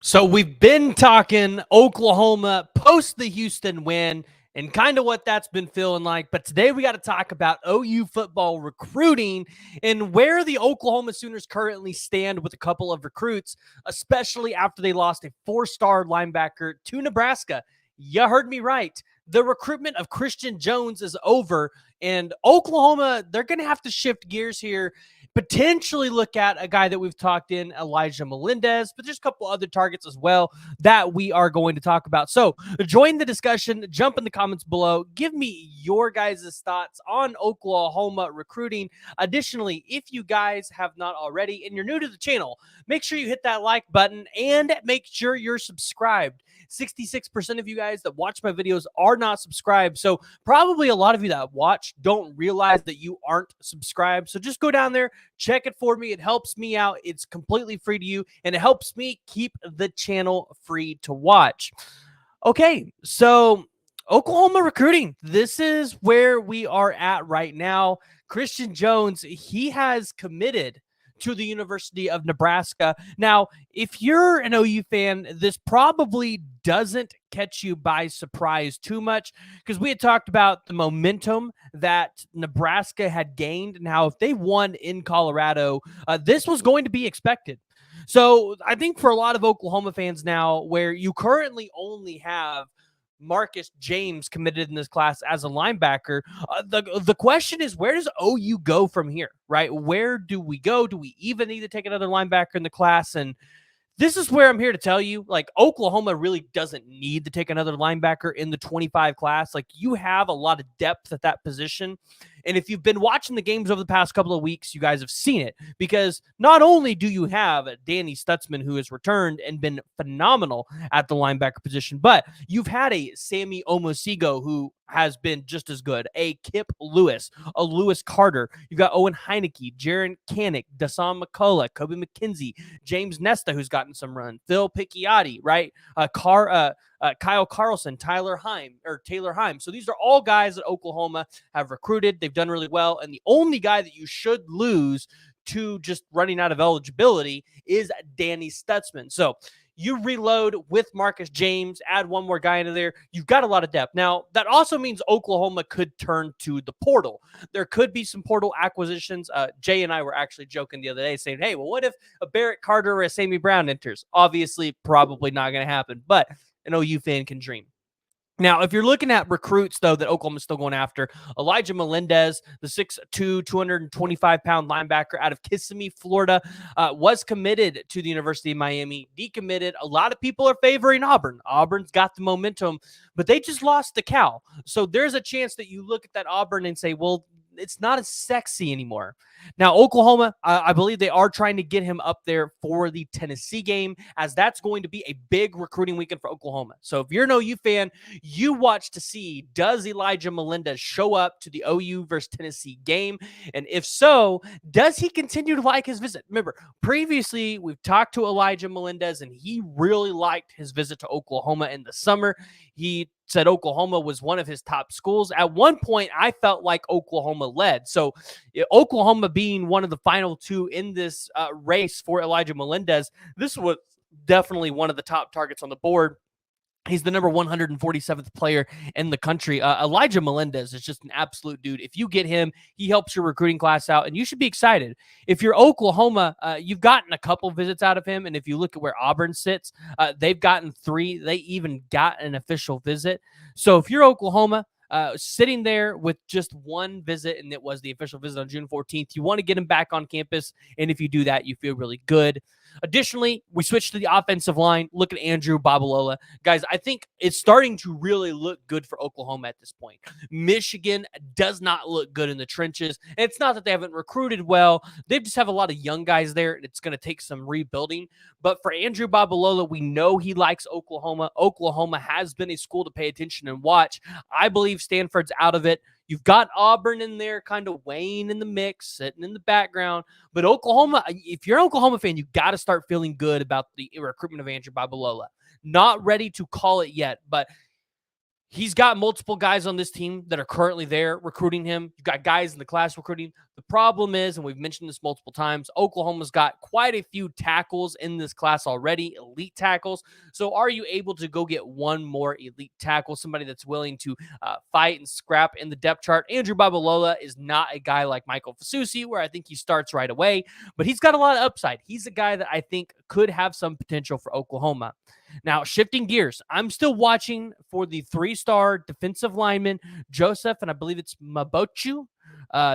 So we've been talking Oklahoma post the Houston win and kind of what that's been feeling like. But today we got to talk about OU football recruiting and where the Oklahoma Sooners currently stand with a couple of recruits, especially after they lost a 4-star linebacker to Nebraska. You heard me right. The recruitment of Christian Jones is over, and Oklahoma, they're going to have to shift gears here, potentially look at a guy that we've talked in, Elijah Melendez, but there's a couple other targets as well that we are going to talk about. So join the discussion, jump in the comments below, give me your guys' thoughts on Oklahoma recruiting. Additionally, if you guys have not already and you're new to the channel, make sure you hit that like button and make sure you're subscribed. 66% of you guys that watch my videos are not subscribed. So probably a lot of you that watch don't realize that you aren't subscribed. So just go down there, check it for me. It helps me out. It's completely free to you, and it helps me keep the channel free to watch. Okay, so Oklahoma recruiting. This is where we are at right now. Christian Jones, he has committed to the University of Nebraska. Now, if you're an OU fan, this probably doesn't catch you by surprise too much, because we had talked about the momentum that Nebraska had gained and how if they won in Colorado, this was going to be expected. So I think for a lot of Oklahoma fans now, where you currently only have Marcus James committed in this class as a linebacker, the question is, where does OU go from here, right? Where do we go? Do we even need to take another linebacker in the class? And this is where I'm here to tell you, like, Oklahoma really doesn't need to take another linebacker in the 25 class. Like, you have a lot of depth at that position. And if you've been watching the games over the past couple of weeks, you guys have seen it, because not only do you have Danny Stutzman, who has returned and been phenomenal at the linebacker position, but you've had a Sammy Omosigo who has been just as good, a Kip Lewis, a Lewis Carter. You've got Owen Heineke, Jaron Canick, Dasan McCullough, Kobe McKenzie, James Nesta, who's gotten some run, Phil Picchiotti, right? Kyle Carlson, Taylor Heim. So these are all guys that Oklahoma have recruited. They've done really well. And the only guy that you should lose to just running out of eligibility is Danny Stutzman. So you reload with Marcus James, add one more guy into there. You've got a lot of depth. Now, that also means Oklahoma could turn to the portal. There could be some portal acquisitions. Jay and I were actually joking the other day saying, hey, well, what if a Barrett Carter or a Sammy Brown enters? Obviously, probably not going to happen, but an OU fan can dream. Now, if you're looking at recruits, though, that Oklahoma's still going after, Elijah Melendez, the 6'2", 225-pound linebacker out of Kissimmee, Florida, was committed to the University of Miami, decommitted. A lot of people are favoring Auburn. Auburn's got the momentum, but they just lost to Cal. So there's a chance that you look at that Auburn and say, well, it's not as sexy anymore. Now, Oklahoma, I believe they are trying to get him up there for the Tennessee game, as that's going to be a big recruiting weekend for Oklahoma. So if you're an OU fan, you watch to see, does Elijah Melendez show up to the OU versus Tennessee game? And if so, does he continue to like his visit? Remember, previously we've talked to Elijah Melendez, and he really liked his visit to Oklahoma in the summer. He said Oklahoma was one of his top schools. At one point, I felt like Oklahoma led. So Oklahoma being one of the final two in this race for Elijah Melendez, this was definitely one of the top targets on the board. He's the number 147th player in the country. Elijah Melendez is just an absolute dude. If you get him, he helps your recruiting class out, and you should be excited. If you're Oklahoma, you've gotten a couple visits out of him, and if you look at where Auburn sits, they've gotten 3. They even got an official visit. So if you're Oklahoma, sitting there with just one visit, and it was the official visit on June 14th, you want to get him back on campus, and if you do that, you feel really good. Additionally, we switched to the offensive line. Look at Andrew Babalola. Guys, I think it's starting to really look good for Oklahoma at this point. Michigan does not look good in the trenches. And it's not that they haven't recruited well. They just have a lot of young guys there, and it's going to take some rebuilding. But for Andrew Babalola, we know he likes Oklahoma. Oklahoma has been a school to pay attention and watch. I believe Stanford's out of it. You've got Auburn in there kind of weighing in the mix, sitting in the background. But Oklahoma, if you're an Oklahoma fan, you got to start feeling good about the recruitment of Andrew Babalola. Not ready to call it yet, but He's got multiple guys on this team that are currently there recruiting him. You've got guys in the class recruiting. The problem is, and we've mentioned this multiple times, Oklahoma's got quite a few tackles in this class already, elite tackles. So are you able to go get one more elite tackle, somebody that's willing to fight and scrap in the depth chart? Andrew Babalola is not a guy like Michael Fasusi, where I think he starts right away, but he's got a lot of upside. He's a guy that I think could have some potential for Oklahoma. Now, shifting gears, I'm still watching for the 3-star defensive lineman, Joseph, and I believe it's Mabochu,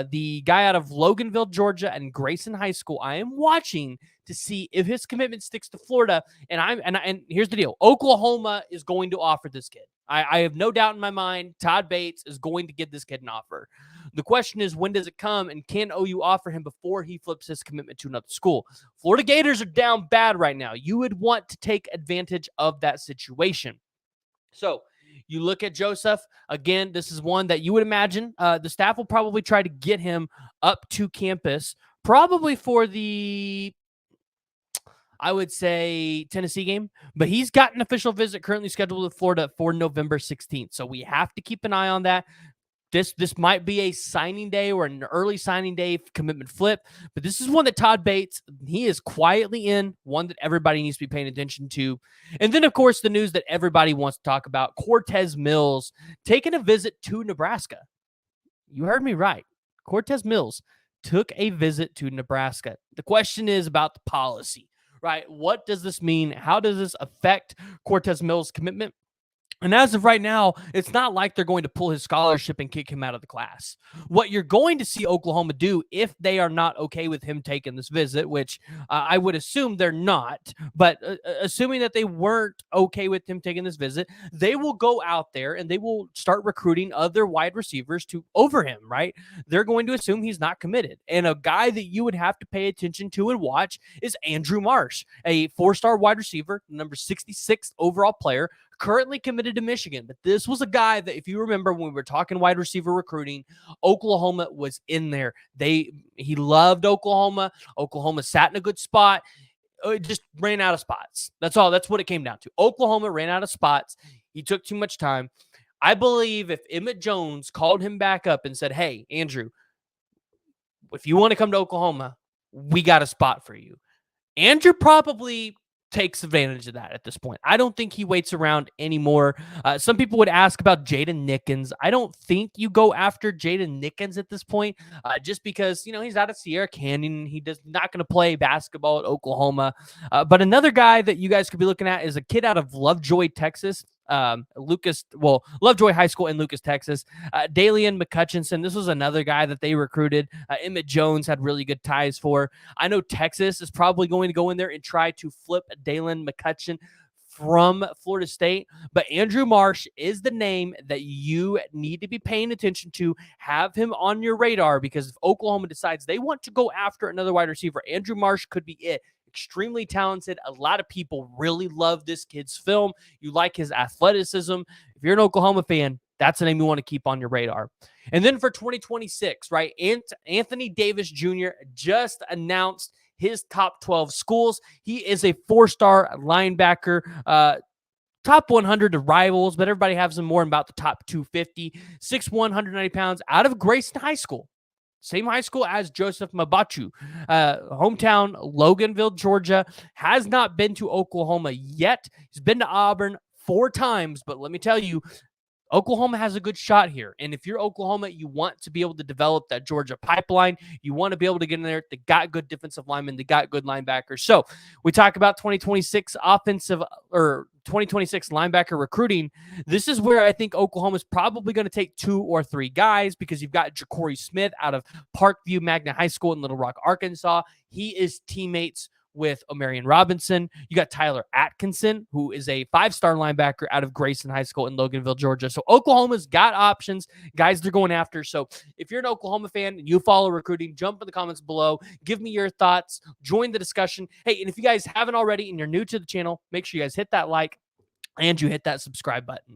the guy out of Loganville, Georgia, and Grayson High School. I am watching to see if his commitment sticks to Florida. And here's the deal: Oklahoma is going to offer this kid. I have no doubt in my mind Todd Bates is going to give this kid an offer. The question is, when does it come, and can OU offer him before he flips his commitment to another school? Florida Gators are down bad right now. You would want to take advantage of that situation. So you look at Joseph. Again, this is one that you would imagine the staff will probably try to get him up to campus, probably for the, I would say, Tennessee game, but he's got an official visit currently scheduled with Florida for November 16th. So we have to keep an eye on that. This might be a signing day or an early signing day commitment flip, but this is one that Todd Bates, he is quietly in, one that everybody needs to be paying attention to. And then, of course, the news that everybody wants to talk about, Cortez Mills taking a visit to Nebraska. You heard me right. Cortez Mills took a visit to Nebraska. The question is about the policy, right? What does this mean? How does this affect Cortez Mills' commitment? And as of right now, it's not like they're going to pull his scholarship and kick him out of the class. What you're going to see Oklahoma do, if they are not okay with him taking this visit, which I would assume they're not, but assuming that they weren't okay with him taking this visit, they will go out there and they will start recruiting other wide receivers to over him, right? They're going to assume he's not committed. And a guy that you would have to pay attention to and watch is Andrew Marsh, a 4-star wide receiver, number 66th overall player, currently committed to Michigan. But this was a guy that, if you remember when we were talking wide receiver recruiting, Oklahoma was in there. He loved Oklahoma. Oklahoma sat in a good spot. It just ran out of spots. That's all. That's what it came down to. Oklahoma ran out of spots. He took too much time. I believe if Emmett Jones called him back up and said, "Hey, Andrew, if you want to come to Oklahoma, we got a spot for you," Andrew probably takes advantage of that at this point. I don't think he waits around anymore. Some people would ask about Jaden Nickens. I don't think you go after Jaden Nickens at this point, just because, he's out of Sierra Canyon. He does not going to play basketball at Oklahoma. But another guy that you guys could be looking at is a kid out of Lovejoy, Texas. Lovejoy High School in Lucas, Texas. Dalian McCutchinson. This was another guy that they recruited. Emmett Jones had really good ties for. I know Texas is probably going to go in there and try to flip Dalen McCutcheon from Florida State, but Andrew Marsh is the name that you need to be paying attention to. Have him on your radar, because if Oklahoma decides they want to go after another wide receiver, Andrew Marsh could be it. Extremely talented. A lot of people really love this kid's film. You like his athleticism. If you're an Oklahoma fan, that's a name you want to keep on your radar. And then for 2026, right, Anthony Davis Jr. just announced his top 12 schools. He is a 4-star linebacker, top 100 to rivals, but everybody has him more in about the top 250, 6'1", 190 pounds, out of Grayson High School. Same high school as Joseph Mabachu. Hometown, Loganville, Georgia. Has not been to Oklahoma yet. He's been to Auburn 4 times, but let me tell you, Oklahoma has a good shot here. And if you're Oklahoma, you want to be able to develop that Georgia pipeline. You want to be able to get in there. They got good defensive linemen. They got good linebackers. So we talk about 2026 linebacker recruiting. This is where I think Oklahoma's probably going to take 2 or 3 guys, because you've got Ja'Cory Smith out of Parkview Magna High School in Little Rock, Arkansas. He is teammates with Omarion Robinson. You got Tyler Atkinson, who is a 5-star linebacker out of Grayson High School in Loganville, Georgia. So Oklahoma's got options, guys they're going after. So if you're an Oklahoma fan and you follow recruiting, jump in the comments below. Give me your thoughts. Join the discussion. Hey, and if you guys haven't already and you're new to the channel, make sure you guys hit that like and you hit that subscribe button.